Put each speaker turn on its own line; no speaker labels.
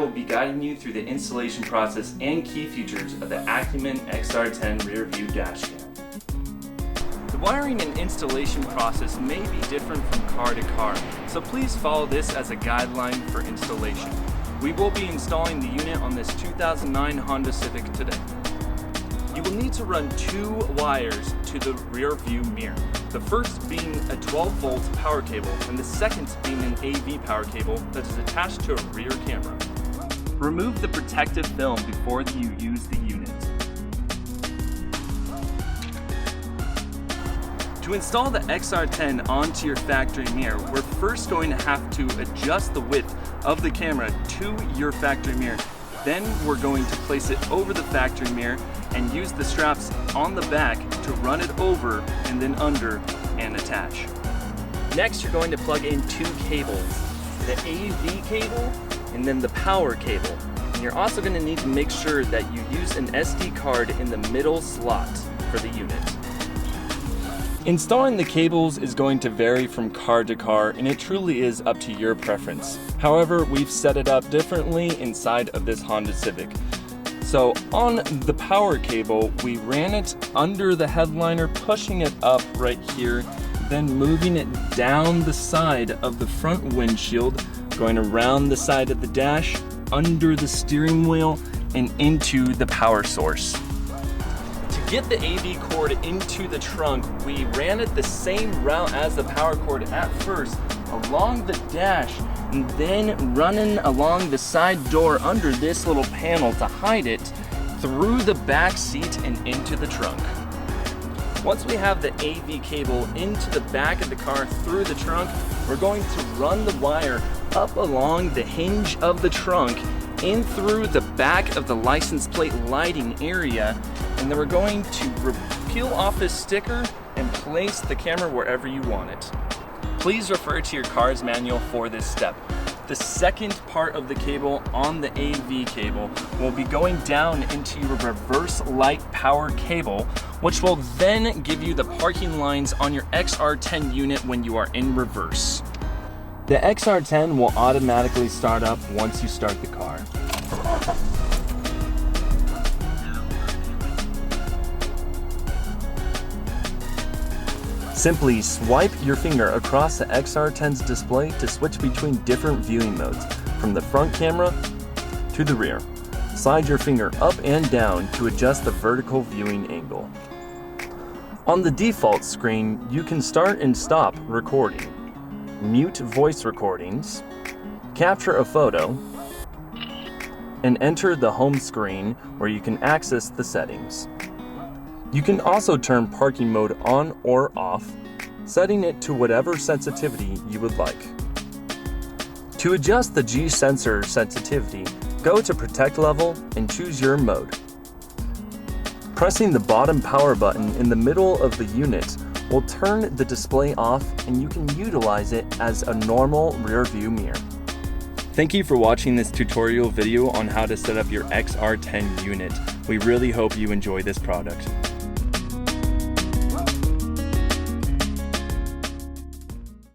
will be guiding you through the installation process and key features of the Acumen XR10 rear view dash cam. The wiring and installation process may be different from car to car, so please follow this as a guideline for installation. We will be installing the unit on this 2009 Honda Civic today. You will need to run 2 wires to the rear view mirror. The first being a 12-volt power cable and the second being an AV power cable that is attached to a rear camera. Remove the protective film before you use the unit. To install the XR10 onto your factory mirror, we're first going to have to adjust the width of the camera to your factory mirror. Then we're going to place it over the factory mirror and use the straps on the back to run it over and then under and attach. Next, you're going to plug in 2 cables, the AV cable and then the power cable. And you're also going to need to make sure that you use an SD card in the middle slot for the unit. Installing the cables is going to vary from car to car, and it truly is up to your preference. However, we've set it up differently inside of this Honda Civic. So on the power cable, we ran it under the headliner, pushing it up right here, then moving it down the side of the front windshield, going around the side of the dash, under the steering wheel, and into the power source. To get the AV cord into the trunk, we ran it the same route as the power cord at first, along the dash, and then running along the side door under this little panel to hide it, through the back seat and into the trunk. Once we have the AV cable into the back of the car through the trunk, we're going to run the wire up along the hinge of the trunk in through the back of the license plate lighting area, and then we're going to peel off this sticker and place the camera wherever you want it. Please refer to your car's manual for this step. The second part of the cable on the AV cable will be going down into your reverse light power cable, which will then give you the parking lines on your XR10 unit when you are in reverse. The XR10 will automatically start up once you start the car. Simply swipe your finger across the XR10's display to switch between different viewing modes, from the front camera to the rear. Slide your finger up and down to adjust the vertical viewing angle. On the default screen, you can start and stop recording, mute voice recordings, capture a photo, and enter the home screen where you can access the settings. You can also turn parking mode on or off, setting it to whatever sensitivity you would like. To adjust the G sensor sensitivity, go to Protect Level and choose your mode. Pressing the bottom power button in the middle of the unit will turn the display off, and you can utilize it as a normal rear view mirror. Thank you for watching this tutorial video on how to set up your XR10 unit. We really hope you enjoy this product.